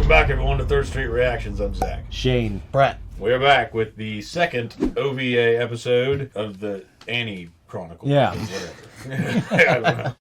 Welcome back, everyone, to Third Street Reactions. I'm Zach. Shane. Brett. We're back with the second OVA episode of the Annie Chronicles. Yeah. Whatever. I don't know.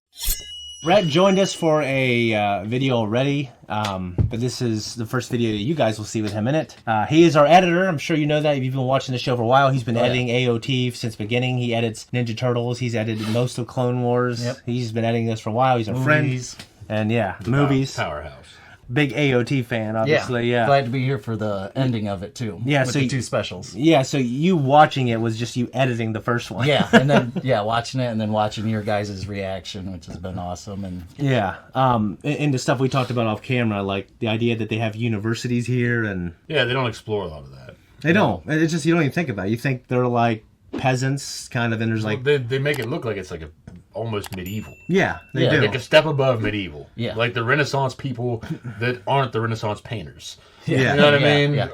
Brett joined us for a video already, but this is the first video that you guys will see with him in it. He is our editor. I'm sure you know that if you've been watching the show for a while. He's been editing AOT since the beginning. He edits Ninja Turtles. He's edited most of Clone Wars. Yep. He's been editing this for a while. He's our friend. And movies. Powerhouse. Big AOT fan, obviously. Yeah. Glad to be here for the ending of it too. Yeah, with so the two specials. Yeah, so you watching it was just you editing the first one. Yeah, and then watching it and then watching your guys' reaction, which has been awesome. And yeah, and the stuff we talked about off camera, like the idea that they have universities here, and yeah, they don't explore a lot of that. They don't. It's just you don't even think about it. You think they're like peasants, kind of, and there's like they make it look like it's like almost medieval. Yeah, they do. Like a step above medieval. Yeah. Like the Renaissance people that aren't the Renaissance painters. Yeah. You know what I mean? Yeah.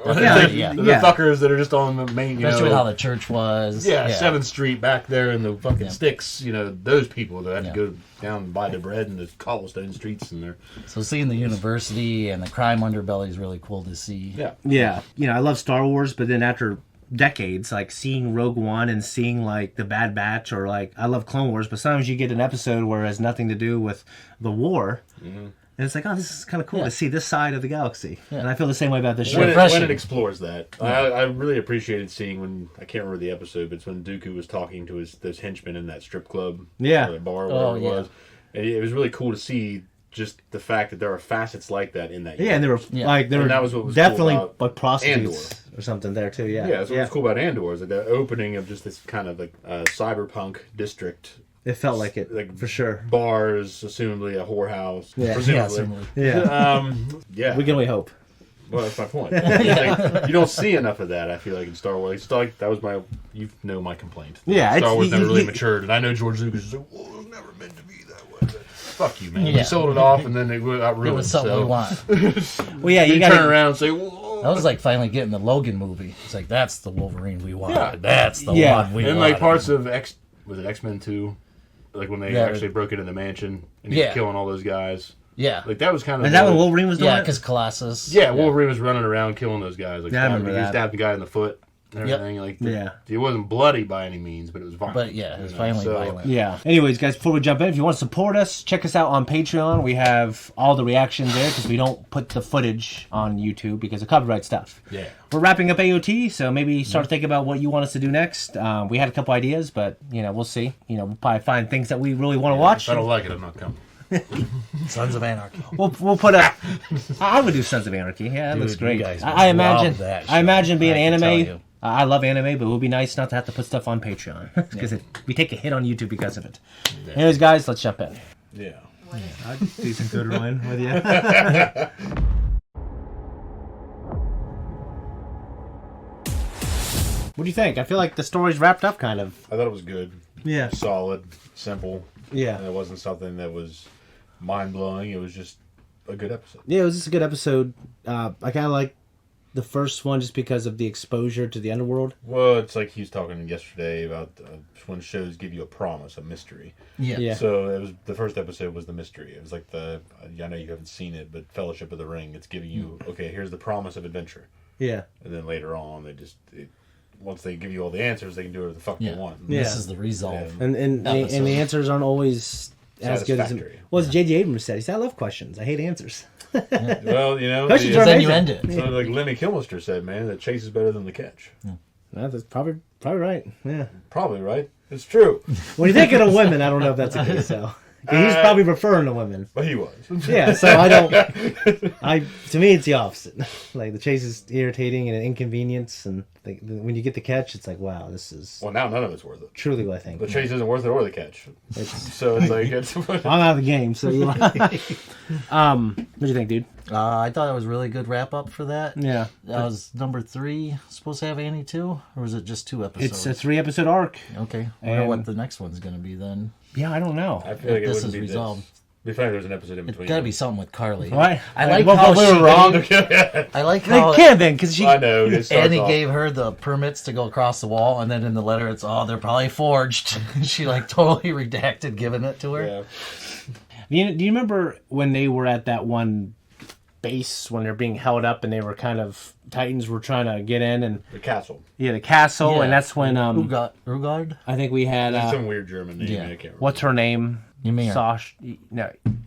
The fuckers that are just on the main, especially with how the church was. Yeah, 7th Street back there in the fucking sticks, those people that have to go down and buy the bread in the cobblestone streets and there. So seeing the university and the crime underbelly is really cool to see. Yeah. Yeah. I love Star Wars, but then after decades, like seeing Rogue One and seeing like the Bad Batch, or like I love Clone Wars, but sometimes you get an episode where it has nothing to do with the war, and it's like, oh, this is kind of cool to see this side of the galaxy. And I feel the same way about this show. When it explores that, I really appreciated seeing when, I can't remember the episode, but it's when Dooku was talking to those henchmen in that strip club, or that bar, or whatever it was. And it was really cool to see just the fact that there are facets like that in that. Yeah, and there were like that was what was definitely cool like prostitutes Andor. Or something there too. Yeah, that's what was cool about Andor, is like the opening of just this kind of like cyberpunk district. It felt like it, like for sure. Bars, assumably a whorehouse. Yeah, presumably. Yeah. We can only hope. Well, that's my point. Like, you don't see enough of that, I feel like, in Star Wars. It's like, that was my complaint. Yeah, Star Wars never really matured, and I know George Lucas is like, well, it was never meant to be that way. But fuck you, man. You sold it off, and then it got ruined. It was something we want. Well, yeah, you got to turn around and say, whoa. That was like finally getting the Logan movie. It's like, that's the Wolverine we wanted. Yeah. That's the one we wanted. And like parts of was it X-Men 2? Like when they actually broke into the mansion and he was killing all those guys. Yeah. Like that was kind of... And that when Wolverine was doing it? Yeah, because Colossus. Yeah, Wolverine was running around killing those guys. Like, I remember that. He stabbed the guy in the foot and everything. Like, it wasn't bloody by any means, but it was violent. But yeah, it was finally violent. Yeah. Anyways, guys, before we jump in, if you want to support us, check us out on Patreon. We have all the reactions there because we don't put the footage on YouTube because of copyright stuff. Yeah. We're wrapping up AOT, so maybe start thinking about what you want us to do next. We had a couple ideas, but, we'll see. We'll probably find things that we really want to watch. If I don't like it, I'm not coming. Sons of Anarchy. We'll put a... I would do Sons of Anarchy. Yeah, that looks great. I imagine being anime... I love anime, but it would be nice not to have to put stuff on Patreon because we take a hit on YouTube because of it. Yeah. Anyways, guys, let's jump in. Yeah. I'd do some good rowing with you. What do you think? I feel like the story's wrapped up, kind of. I thought it was good. Yeah. Solid, simple. Yeah. And it wasn't something that was mind-blowing. It was just a good episode. Yeah, it was just a good episode. I kind of like the first one just because of the exposure to the underworld. Well, it's like he was talking yesterday about when shows give you a promise, a mystery. Yeah. So it was the first episode was the mystery. It was like I know you haven't seen it, but Fellowship of the Ring. It's giving you here's the promise of adventure. Yeah. And then later on, once they give you all the answers, they can do whatever the fuck they want. Yeah. This is the resolve. And the answers aren't always as good as... Well, as J.J. Abrams said, he said, I love questions. I hate answers. Well, questions are then you end it. So like Lemmy Kilmister said, man, the chase is better than the catch. Yeah. That's probably right. Yeah. Probably right. It's true. When you're thinking of women, I don't know if that's the case, though. He's probably referring to women. But he was. Yeah, so I don't... to me, it's the opposite. Like, the chase is irritating and an inconvenience, and when you get the catch, it's like, wow, this is... Well, now none of it's worth it. Truly what I think. The chase isn't worth it or the catch. So it's like... I'm out of the game, so... What do you think, dude? I thought it was a really good wrap-up for that. Yeah. That was number 3 supposed to have Annie too? Or was it just 2 episodes? It's a 3-episode arc. Okay. I wonder what the next one's going to be then. Yeah, I don't know. I feel like this is resolved. It'd be funny if there's an episode in between. It's got to be something with Carly. Right. I like how we were wrong. I like how... They can then, because she... I know. Annie gave her the permits to go across the wall, and then in the letter it's, they're probably forged. She, totally redacted giving it to her. Yeah. Do you remember when they were at that one base when they're being held up and they were Titans were trying to get in and the castle. Yeah, the castle, Yeah. and that's when Ugard. I think we had some weird German name. Yeah. I can't remember. what's her name? Ymir.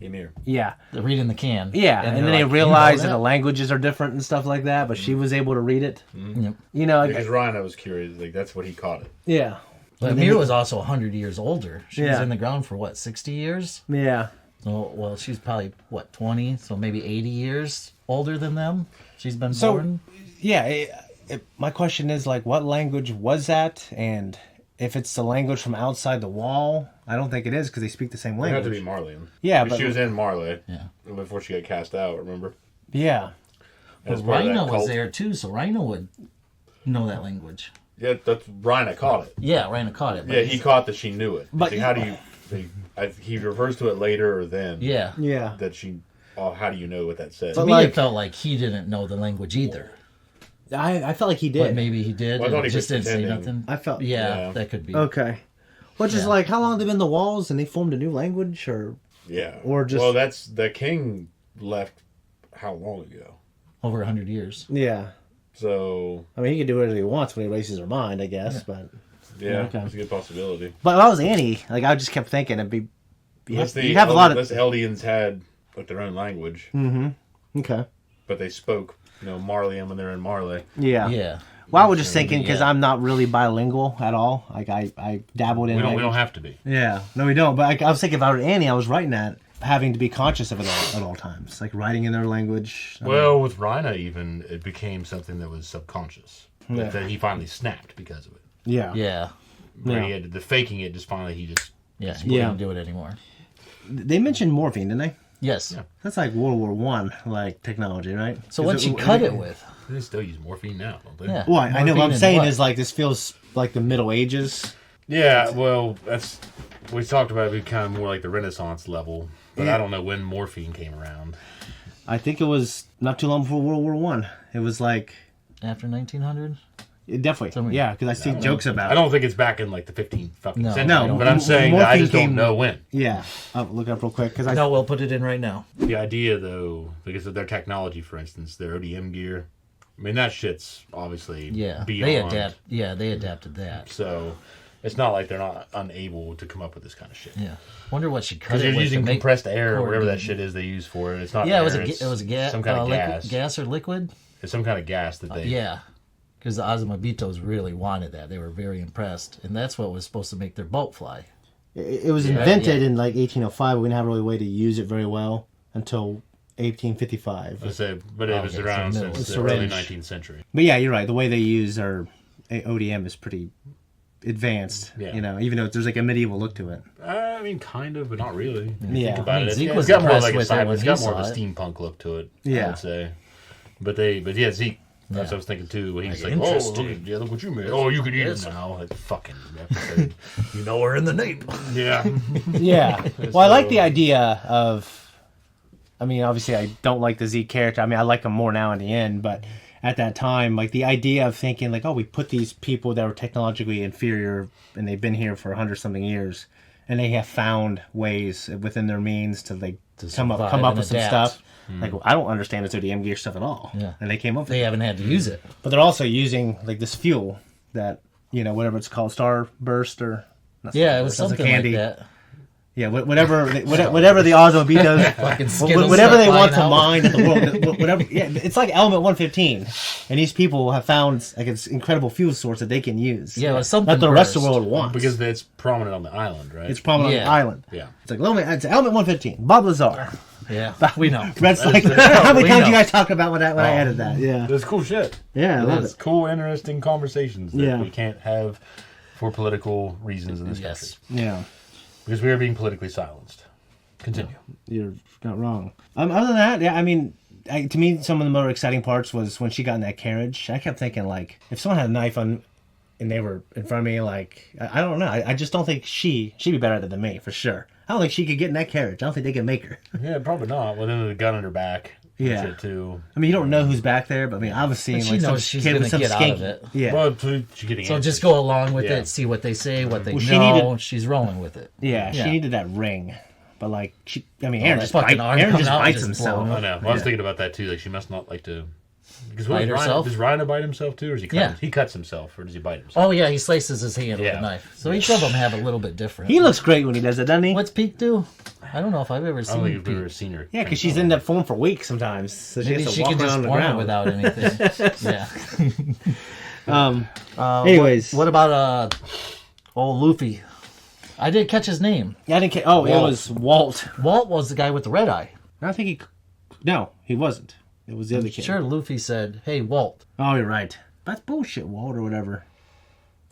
Ymir. Yeah. They're reading the can. Yeah, and then they're they like, realized "You that know the languages are different and stuff like that, but she was able to read it. Yep. You know, Because Ryan, I was curious. Like that's what he caught it. yeah. But Ymir was also 100 years older. She was Yeah. in the ground for, 60 years? Yeah. So, well, she's probably, 20? So maybe 80 years older than them? She's been So, born? yeah, my question is, like, what language was that? And if it's the language from outside the wall, I don't think it is because they speak the same It language. had to be Marleyan. Yeah, But but... she was in Marley. Yeah. Before she got cast out, remember? Yeah. As But part of that Rhino was cult. there, too, so Rhino would know that language. Yeah, that's Ryan. I caught it. Yeah, Rhino caught it. Yeah, he caught that she knew it. But- But how do you? He refers to it later or then. Yeah. Yeah. That she. Oh, how do you know what that says? To But me, like- it felt like he didn't know the language either. I felt like he But did. maybe he did. Well, I thought and he just was didn't say pretending. nothing. I felt... Yeah, Yeah. that could be. Okay. Which is Yeah. like, how long have they been in the walls and they formed a new language? Or Yeah. Or just- Well, that's the king left. How long ago? Over 100 years. Yeah. So I mean, he can do whatever he wants when he races her mind, I guess. But yeah, Okay. it's a good possibility. if I was Annie, like, I just kept thinking it'd be... You Unless have a lot of... unless Eldians had like their own language, Okay. but they spoke, Marleyan when they're in Marley. Yeah. Yeah. Well, I was just thinking because Yeah. I'm not really bilingual at all. Like I dabbled in. We language. don't have to be. Yeah, no, we don't. But I was thinking if I were Annie, I was writing that, having to be conscious of it all, at all times, like writing in their language. Well, with Rhina, even it became something that was subconscious. Yeah. That he finally snapped because of it. Yeah. Yeah. Where Yeah. he had the faking it, just finally he just. Yeah. He Yeah. couldn't do it anymore. They mentioned morphine, didn't they? Yes. Yeah. That's like World War One, like technology, right? So what'd she cut it with? They still use morphine now, don't they? Yeah. Well, I know what Morphine I'm and saying what? is like this feels like the Middle Ages. Yeah, well, that's we talked about it kind of more like the Renaissance level, but I don't know when morphine came around. I think it was not too long before World War One. It was like After 1900? definitely, yeah, because I see jokes about I it. don't think it's back in like the 15th fucking No. century. No, but I'm saying that I morphine just don't came- know when. Yeah, I'll look it up real quick because I No, we'll put it in right now. The idea, though, because of their technology, for instance, their ODM gear. I mean, that shit's obviously Yeah. beyond. They adapted that. So it's not like they're not unable to come up with this kind of shit. Yeah. Wonder what she cut Because it they're with using to make compressed air or cord whatever that beam. shit is they use for it. It's not Yeah, air, it was it's a gas. some kind of gas. Gas or liquid? It's some kind of gas that they. Yeah. Because the Azumabitos really wanted that. They were very impressed. And that's what was supposed to make their boat fly. It was Yeah. invented Yeah. in like 1805. We didn't have really a way to use it very well until 1855. I say, but it was Okay, around so since it's the early syringe. 19th century. But yeah, you're right. The way they use our ODM is pretty advanced. Yeah. Even though there's like a medieval look to it. I mean, kind of, but not really. Yeah. Think about I mean, it. Zeke It's was got more impressed like a with it cyber. when It's he got more of a saw it. steampunk look to it. I Yeah. would say. But yeah, Zeke. That's what I was thinking too. When he's like, "Oh, interesting. look what you made! Oh, you can eat it now." Like fucking episode. You know we're in the nape. Yeah. Yeah. Well, I like the idea of. I mean, obviously, I don't like the Zeke character. I mean, I like him more now in the end, but at that time, like the idea of thinking, like, oh, we put these people that were technologically inferior and they've been here for 100-something years, and they have found ways within their means to like come up survive with some and stuff. adapt. Like, I don't understand this ODM gear stuff at all. Yeah. And they came up with They it. haven't had to use it. But they're also using like this fuel that whatever it's called, Starburst or not Yeah, it was Starburst, that's a something like that. Yeah, whatever the Ozobitos, Fucking Skittles whatever they start want to flying out. mine at the world, whatever. Yeah, it's like Element 115, and these people have found like an incredible fuel source that they can use. Yeah, it was something that the rest of the burst. world wants Because it's prominent on the island, right? it's prominent on Yeah. the island. Yeah. It's like it's Element 115, Bob Lazar. Yeah, we know. Red Cycler. How many We times know. you guys talk about when I added that? Yeah, That's cool shit. yeah, I love It's it. cool, interesting conversations that Yeah. we can't have for political reasons in this Yes. country. Yeah, Because we are being politically silenced. Continue. you're not wrong. Other than that, yeah, I mean. To me, some of the more exciting parts was when she got in that carriage. I kept thinking, like, if someone had a knife on, and they were in front of me, like, I don't know. I just don't think she'd be better at it than me, for sure. I don't think she could get in that carriage. I don't think they can make her. Yeah, probably not. Well, then the gun in her back. and Yeah. Shit too. I mean, you don't know who's back there, but I mean, I was seeing But she like some knows she's kid gonna with some get out of skanky. it. Yeah, Well, she's getting So answers. just go along with Yeah. it, see what they say, what they Well, she know. needed- She's rolling with it. yeah. She needed that ring. but like Aaron just fucking arm coming out bites just himself. blowing I know. Well, I was thinking about that too. Like she must not like to. Because Bite herself? Does Rhino bite himself too, or does he cut? Yeah. He cuts himself, or does he bite himself? Oh yeah, he slices his hand with Yeah. a knife. So each of them have a little bit different. He looks great when he does it, doesn't he? What's Pete do? I don't know if I've ever I seen don't think Pete. we've ever seen her. Yeah, because she's in that form for weeks sometimes, so she Maybe has to she walk can around just the form it ground without anything. Yeah. Anyways, What about old Luffy? I didn't catch his name. I didn't. Oh, it was Walt. Walt was the guy with the red eye. I think he. No, he wasn't. It was the other kid. Sure, Luffy said, "Hey, Walt." Oh, you're right. That's bullshit, Walt, or whatever.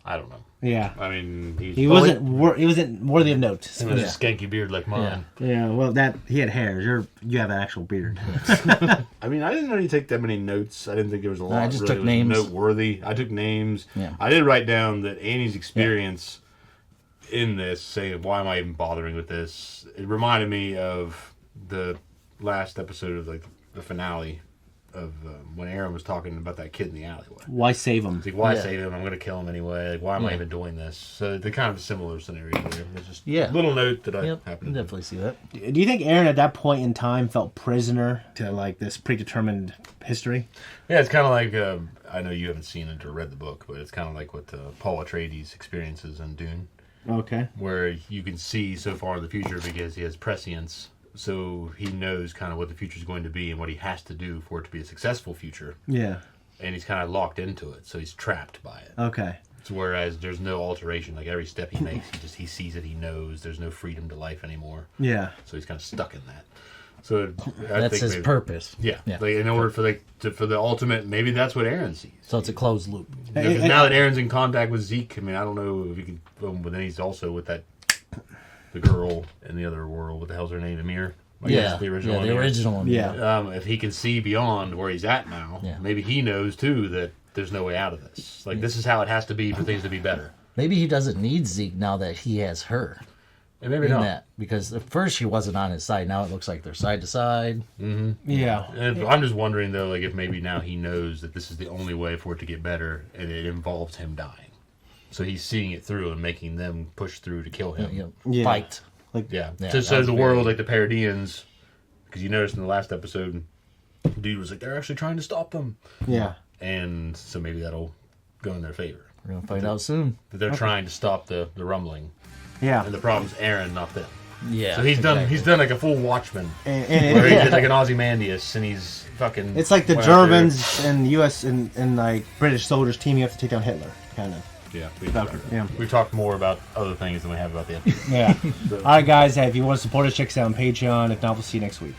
I don't know. Yeah. I mean, He wasn't. He wasn't worthy of note. He has a skanky beard like mine. Yeah. Well, he had hair. You have an actual beard. I mean, I didn't really take that many notes. I didn't think there was a lot. I just really took was names. noteworthy. I took names. Yeah. I did write down that Annie's experience in this, saying, "Why am I even bothering with this?" It reminded me of the last episode of like the finale of when Aaron was talking about that kid in the alleyway. Why save him? It's like, why Yeah. save him? I'm going to kill him anyway. Like, why am I even doing this? So they're kind of a similar scenario there. It's just a little note that I Yep, happened to definitely see that. Do you think Aaron at that point in time felt prisoner to like this predetermined history? Yeah, it's kind of like, I know you haven't seen it or read the book, but it's kind of like what Paul Atreides experiences in Dune, Okay. where you can see so far in the future because he has prescience, so he knows kind of what the future is going to be and what he has to do for it to be a successful future, Yeah. and he's kind of locked into it, so he's trapped by it. Okay. So whereas there's no alteration, like every step he makes, he sees it, he knows there's no freedom to life anymore, Yeah. so he's kind of stuck in that. So That's his purpose. Yeah, Yeah. like in order for for the ultimate, maybe that's what Aaron sees. So it's a closed loop. Because now that Aaron's in contact with Zeke, I mean, I don't know if he can. But then he's also with the girl in the other world. What the hell's her name? Amir. I guess The original. the Amir. original one. Yeah. If he can see beyond where he's at now, maybe he knows too that there's no way out of this. Like this is how it has to be for things to be better. Maybe he doesn't need Zeke now that he has her. And maybe In not. that, because at first she wasn't on his side. Now it looks like they're side to side. Yeah. And I'm just wondering though, like if maybe now he knows that this is the only way for it to get better, and it involves him dying. So he's seeing it through and making them push through to kill him. Yeah. Fight. Yeah. Yeah, So that was the world, like the Paradians, because you noticed in the last episode, the dude was like, they're actually trying to stop them. Yeah. And so maybe that'll go in their favor. We're gonna find out soon. That they're trying to stop the rumbling. Yeah. And the problem's Aaron, not them. Yeah. So he's done like a full Watchman. And Where he did like an Ozymandias, and he's fucking... it's like the went out there. Germans and U.S. and like British soldiers teaming up to take down Hitler, kind of. Yeah. Yeah. We've talked more about other things than we have about the episode. Yeah. All right, guys. Hey, if you want to support us, check us out on Patreon. If not, we'll see you next week.